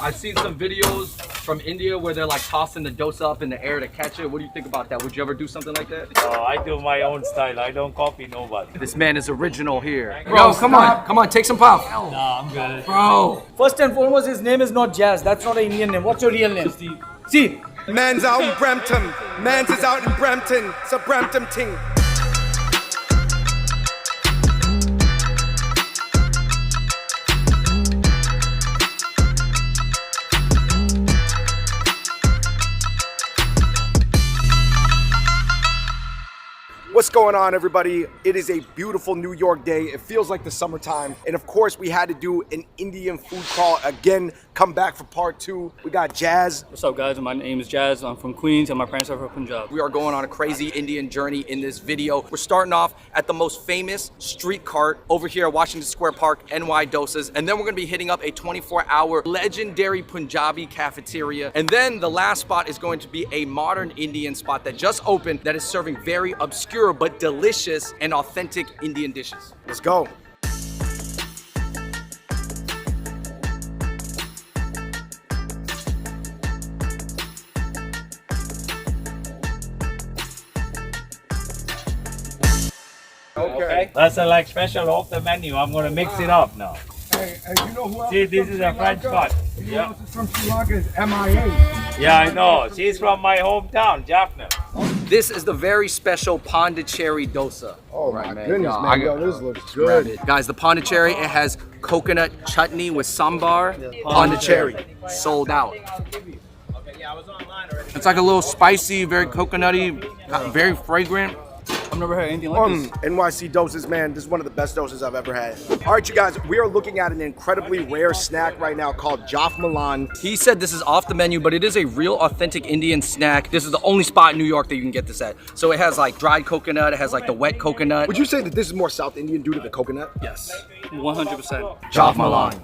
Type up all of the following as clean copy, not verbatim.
I've seen some videos from India where they're like tossing the dosa up in the air to catch it. What do you think about that? Would you ever do something like that? Oh, I do my own style. I don't copy nobody. This man is original here. Bro, come on, take some pop. Nah, I'm good. Bro. First and foremost, his name is not Jazz. That's not an Indian name. What's your real name? See. Man's out in Brampton. Man's is out in Brampton. It's a Brampton ting. What's going on, everybody? It is a beautiful New York day. It feels like the summertime. And of course, we had to do an Indian food crawl again. Come back for part 2. We got Jazz. What's up, guys? My name is Jazz. I'm from Queens and my parents are from Punjab. We are going on a crazy Indian journey in this video. We're starting off at the most famous street cart over here at Washington Square Park, NY Dosas. And then we're gonna be hitting up a 24-hour legendary Punjabi cafeteria. And then the last spot is going to be a modern Indian spot that just opened that is serving very obscure but delicious and authentic Indian dishes. Let's go. Okay. That's a like special off the menu. I'm gonna mix it up now. Hey, you know who else? See, this is a French spot. You know Yeah. who else is from Sri Lanka is MIA. Yeah, I know. She's from my hometown, Jaffna. This is the very special Pondicherry dosa. Oh my Right, man. goodness, Yo, man. I- Yo, this looks Grab good. it. Guys, the Pondicherry, it has coconut chutney with sambar. Pondicherry, sold out. It's like a little spicy, very coconutty, very fragrant. I've never had anything like this. NYC doses, man. This is one of the best doses I've ever had. All right, you guys, we are looking at an incredibly rare snack right now called Jaf Milan. He said this is off the menu, but it is a real authentic Indian snack. This is the only spot in New York that you can get this at. So it has like dried coconut, it has like the wet coconut. Would you say that this is more South Indian due to the coconut? Yes, 100%. Jaf Milan.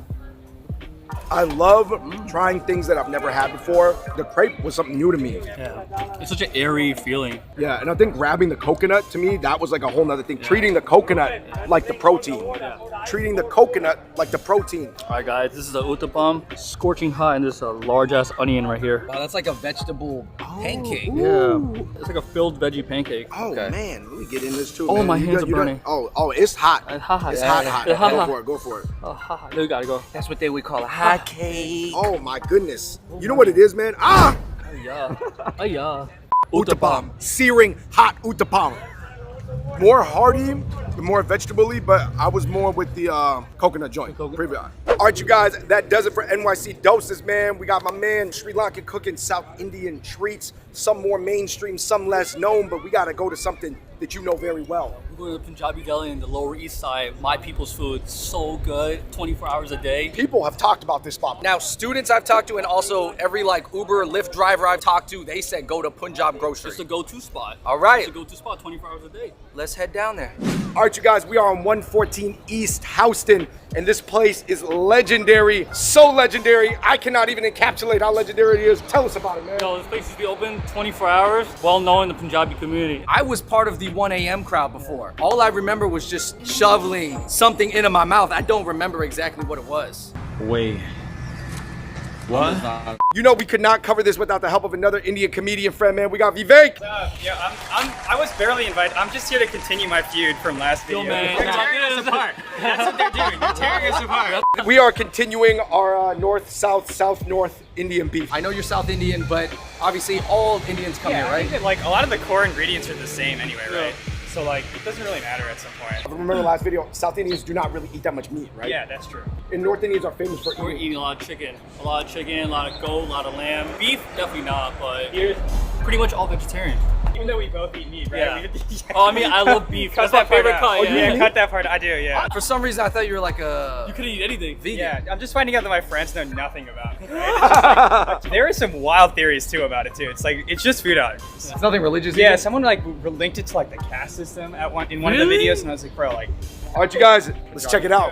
I love trying things that I've never had before. The crepe was something new to me. Yeah, it's such an airy feeling. Yeah, and I think grabbing the coconut, to me, that was like a whole nother thing. Treating the coconut like the protein. Treating the coconut like the protein. All right, guys, this is a uttapam, scorching hot, and this is a large-ass onion right here. Wow, that's like a vegetable pancake. Yeah, it's like a filled veggie pancake. Oh, Okay. man, let me get in this too, Oh, man. my You hands got- are you got- burning. Oh, it's hot. hot. It's Yeah, hot, yeah, hot. yeah. Go for it, go for it. Oh, haha, you gotta go. That's what they would call a hot cake. Oh my goodness. You know what it is, man? Ah! Yeah, oh yeah. Uttapam. Searing hot uttapam. More hearty, more vegetable-y, but I was more with the coconut joint. Previous. All right, you guys, that does it for NYC Doses, man. We got my man Sri Lankan cooking South Indian treats. Some more mainstream, some less known, but we gotta go to something that you know very well. We're going to Punjabi Deli in the Lower East Side. My people's food, so good, 24 hours a day. People have talked about this spot. Now, students I've talked to and also every like Uber, Lyft driver I've talked to, they said go to Punjab Grocery. It's the go-to spot. All right. It's the go-to spot, 24 hours a day. Let's head down there. All right, you guys, we are on 114 East Houston, and this place is legendary, so legendary, I cannot even encapsulate how legendary it is. Tell us about it, man. This place used to be open 24 hours, well known in the Punjabi community. I was part of the 1 a.m. crowd before. All I remember was just shoveling something into my mouth. I don't remember exactly what it was. Wait. What? You know we could not cover this without the help of another Indian comedian friend, man. We got Vivek. Yeah, I was barely invited. I'm just here to continue my feud from last video. man. You're tearing us apart. That's what they're doing. You're tearing us apart. We are continuing our north-south, south-north Indian beef. I know you're South Indian, but obviously all Indians come Yeah, here, I right? think that, like a lot of the core ingredients are the same anyway, right? So like it doesn't really matter at some point. Remember last video, South Indians do not really eat that much meat, right? Yeah, that's true. And North Indians are famous for We're eating. eating a lot of chicken. A lot of chicken, a lot of goat, a lot of lamb. Beef, definitely not, but here's pretty much all vegetarian. Even though we both eat meat, right? Yeah. We- Oh, I mean, I love beef. Cut That's my that part favorite out. cut. Oh, Yeah, yeah, cut that part. I do, yeah. For some reason, I thought you were like a You could eat anything. vegan. Yeah, I'm just finding out that my friends know nothing about it. Right? It's just like, there are some wild theories too about it too. It's like it's just food art. It's nothing religious. Yeah, either? someone like linked it to like the caste system at one in one of the Really? videos, and I was like, bro, like. All right, you guys, let's check it out.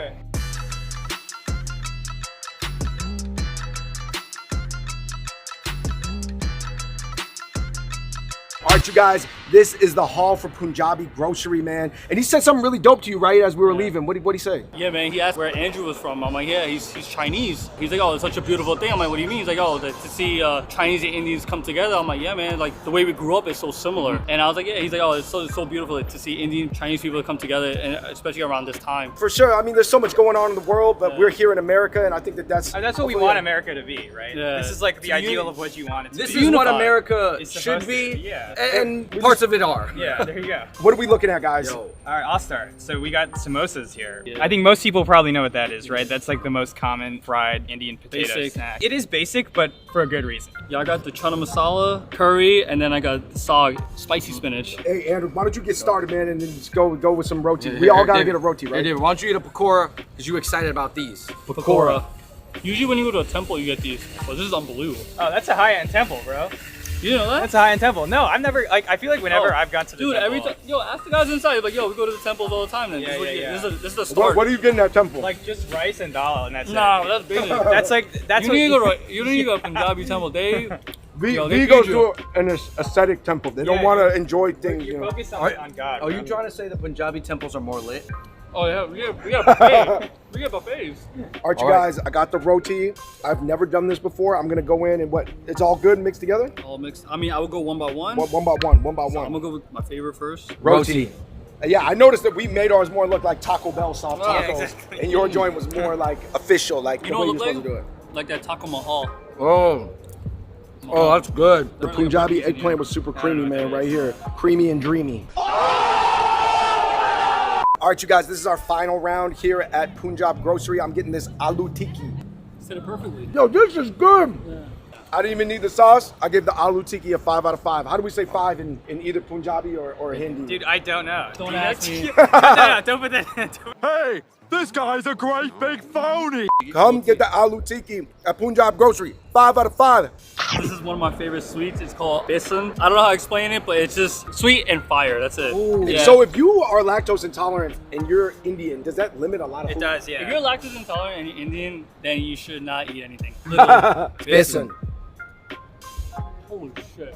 All right, you guys, This is the hall for Punjabi grocery, man. And he said something really dope to you, right, as we were leaving. What'd he say? Yeah, man. He asked where Andrew was from. I'm like, yeah, he's Chinese. He's like, oh, it's such a beautiful thing. I'm like, what do you mean? He's like, oh, to see Chinese and Indians come together. I'm like, yeah, man. Like the way we grew up is so similar. And I was like, yeah. He's like, oh, it's so beautiful to see Indian Chinese people come together, and especially around this time. For sure. I mean, there's so much going on in the world, but we're here in America, and I think that's what we want America to be, right? Yeah. This is like the ideal of what you want it to This be. is what America It's should supposed to be, yeah. and parts of it are. Yeah, there you go. What are we looking at, guys? All right, I'll start. So we got samosas here. Yeah. I think most people probably know what that is, right? That's like the most common fried Indian potato Basic. snack. It is basic, but for a good reason. Yeah, I got the chana masala, curry, and then I got the saag, spicy spinach. Hey, Andrew, why don't you get started, man, and then just go with some roti. We all gotta David, get a roti, right? Hey, David, why don't you get a pakora? Because you're excited about these. Pakora. Usually when you go to a temple, you get these. But this is unbelievable. Oh, that's a high-end temple, bro. You know that? That's a high-end temple. No, I've never, like, I feel like whenever I've gone to the dude, temple. every time, yo, ask the guys inside. Like, yo, we go to the temples all the time. Then Yeah, this is the start. What do you get in that temple? Like, just rice and dal, and that's Nah, it. that's basic. That's like, that's you need to go. You need to go to Punjabi temple. They yo, they V goes feed you. to an aesthetic temple. They don't Yeah, want to enjoy things. You're You know. focused on God. Are you bro. trying to say the Punjabi temples are more lit? Oh yeah, we got buffet. We got buffets. All right, you guys, I got the roti. I've never done this before. I'm gonna go in and it's all good mixed together? All mixed. I mean, I would go one by one. One by one. So I'm gonna go with my favorite first. Roti. Yeah, I noticed that we made ours more look like Taco Bell soft Yeah, tacos, exactly. and your joint was more like official, like You the know way what you're it supposed look to do it. like? Like that Taco Mahal. Oh, that's good. The Punjabi eggplant was super creamy, man, right here. Creamy and dreamy. All right, you guys, this is our final round here at Punjab Grocery. I'm getting this aloo tikki. Said it perfectly. Yo, this is good. I didn't even need the sauce. I gave the aloo tikki a 5 out of 5. How do we say 5 in either Punjabi or Hindi? Dude, I don't know. Don't Do you ask know? me. No, don't put that. Hey, this guy's a great big phony. Come get the aloo tikki at Punjab Grocery. 5 out of 5. This is one of my favorite sweets. It's called besan. I don't know how to explain it, but it's just sweet and fire. That's it. Yeah. So if you are lactose intolerant and you're Indian, does that limit a lot of It food? does, If yeah. you're lactose intolerant and you're Indian, then you should not eat anything. Literally. Listen, Holy shit.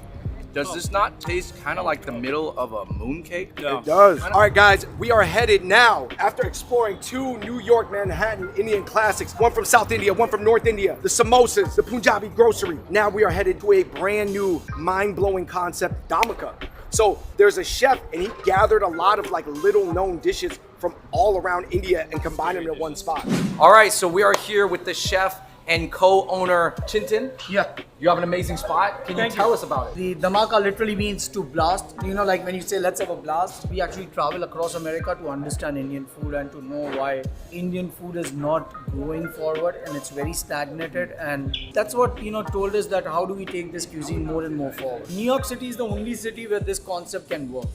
Does this not taste kind of like the middle of a mooncake? it does. All right, guys, we are headed now after exploring 2 New York Manhattan Indian classics, one from South India, one from North India, the samosas, the Punjabi grocery. Now we are headed to a brand new, mind-blowing concept, Dhamaka. So there's a chef, and he gathered a lot of like little known dishes from all around India and combined them in one spot. All right, so we are here with the chef and co-owner Chintan. Yeah. You have an amazing spot. Can you tell us about it? The dhamaka literally means to blast. You know, like when you say let's have a blast, we actually travel across America to understand Indian food and to know why Indian food is not going forward and it's very stagnated. And that's what, you know, told us that how do we take this cuisine more and more forward. New York City is the only city where this concept can work.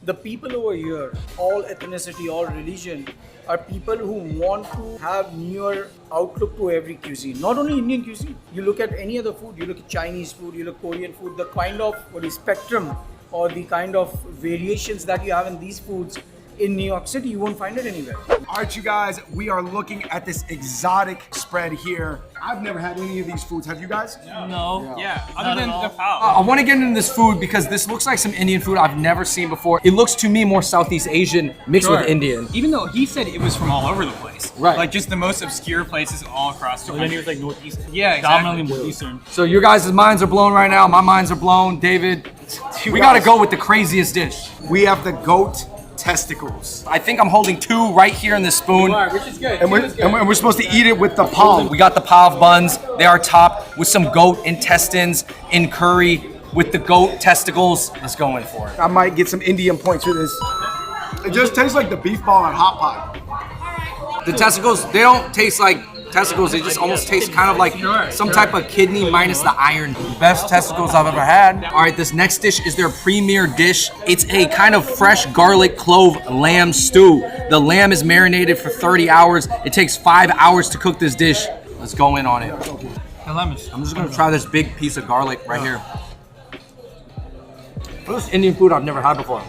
The people over here, all ethnicity, all religion, are people who want to have newer outlook to every cuisine. Not only Indian cuisine. You look at any other food, you look at Chinese food, you look Korean food, the kind of spectrum or the kind of variations that you have in these foods in New York City, you won't find it anywhere. All right, you guys, we are looking at this exotic spread here. I've never had any of these foods. Have you guys? No. Yeah, Not other than at all. the pal. I want to get into this food because this looks like some Indian food I've never seen before. It looks to me more Southeast Asian mixed with Indian. Even though he said it was from all over the place. Right. Like just the most obscure places all across the And then he country. was like Northeastern. Yeah, exactly. Dominantly Northeastern. So your guys' minds are blown right now. My minds are blown. David, we got to go with the craziest dish. We have the goat testicles. I think I'm holding 2 right here in this spoon. Which is good. And we're supposed to eat it with the palm. We got the pav buns. They are topped with some goat intestines in curry with the goat testicles. Let's go in for it. I might get some Indian points for this. It just tastes like the beef ball and hot pot. The testicles, they don't taste like testicles. They just almost taste kind of like some type of kidney minus the iron. Best testicles I've ever had. All right, this next dish is their premier dish. It's a kind of fresh garlic clove lamb stew. The lamb is marinated for 30 hours. It takes 5 hours to cook this dish. Let's go in on it. I'm just gonna try this big piece of garlic right here. This is Indian food I've never had before.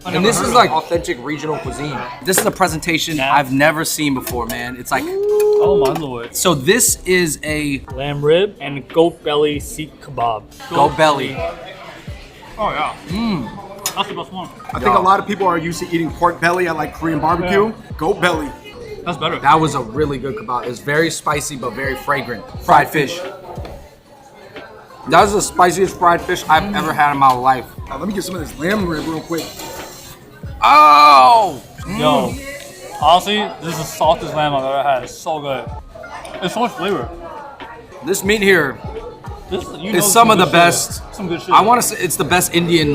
And this is like authentic regional cuisine. This is a presentation I've never seen before, man. It's like, Oh my lord. so this is a Lamb rib and goat belly seek kebab. goat belly. Oh yeah. That's the best one. I think a lot of people are used to eating pork belly at like Korean barbecue. Goat belly. That's better. That was a really good kebab. It's very spicy but very fragrant. Fried fish. That was the spiciest fried fish I've ever had in my life. Let me get some of this lamb rib real quick. Oh! Yo, honestly, this is the softest lamb I've ever had. It's so good. It's so much flavor. This meat here This, you know, is some of the good best. shit. Some good shit. I want to say it's the best Indian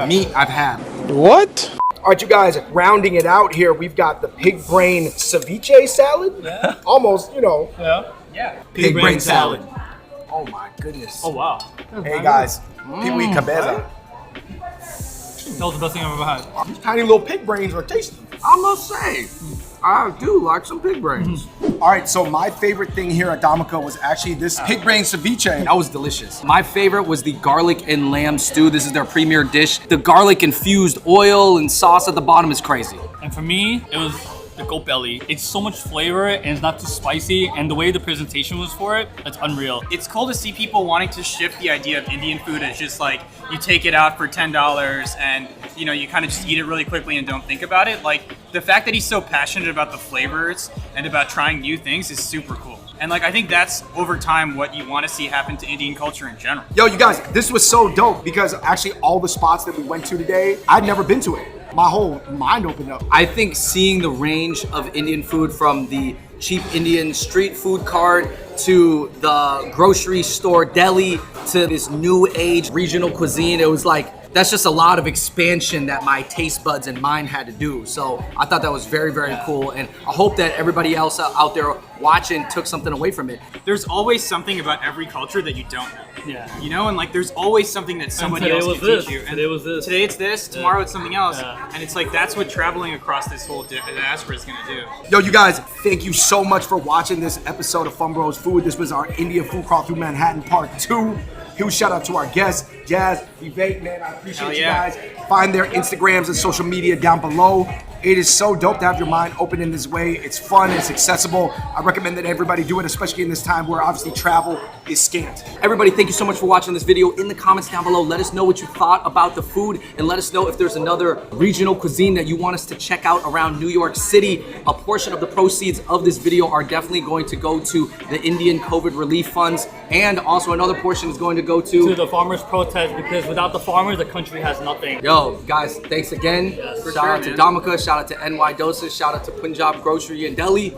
meat I've had. What? All right, you guys, rounding it out here, we've got the pig brain ceviche salad. Yeah. Almost, you know. Yeah. Pig brain salad. Oh my goodness. Oh wow. Hey guys, people eat cabeza. That was the best thing I've ever had. These tiny little pig brains are tasty. I must say, I do like some pig brains. All right, so my favorite thing here at Dhamaka was actually this pig brain ceviche. That was delicious. My favorite was the garlic and lamb stew. This is their premier dish. The garlic infused oil and sauce at the bottom is crazy. And for me, it was the goat belly. It's so much flavor and it's not too spicy, and the way the presentation was for it, it's unreal. It's cool to see people wanting to shift the idea of Indian food as just like you take it out for $10 and you know you kind of just eat it really quickly and don't think about it. Like the fact that he's so passionate about the flavors and about trying new things is super cool. And like I think that's over time what you want to see happen to Indian culture in general. Yo, you guys, this was so dope because actually all the spots that we went to today, I'd never been to it. My whole mind opened up. I think seeing the range of Indian food from the cheap Indian street food cart to the grocery store deli to this new age regional cuisine, it was like, that's just a lot of expansion that my taste buds and mind had to do. So I thought that was very, very cool. And I hope that everybody else out there watching took something away from it. There's always something about every culture that you don't know. Yeah. You know, and like there's always something that somebody today else was can this. teach you. And Today was this. Today it's this, tomorrow it's something else. Yeah. And it's like that's what traveling across this whole diaspora is gonna do. Yo, you guys, thank you so much for watching this episode of Fun Bros Food. This was our India Food Crawl Through Manhattan Part 2. Huge shout out to our guests, Jazz, Vivek, man. I appreciate you guys. Find their Instagrams and social media down below. It is so dope to have your mind open in this way. It's fun, it's accessible. I recommend that everybody do it, especially in this time where obviously travel is scant. Everybody, thank you so much for watching this video. In the comments down below, let us know what you thought about the food and let us know if there's another regional cuisine that you want us to check out around New York City. A portion of the proceeds of this video are definitely going to go to the Indian COVID relief funds, and also another portion is going to go to the farmers' protest, because without the farmers, the country has nothing. Yo, guys, thanks again. Shout out to Dhamaka, shout out to NY Doses, shout out to Punjab Grocery and Deli.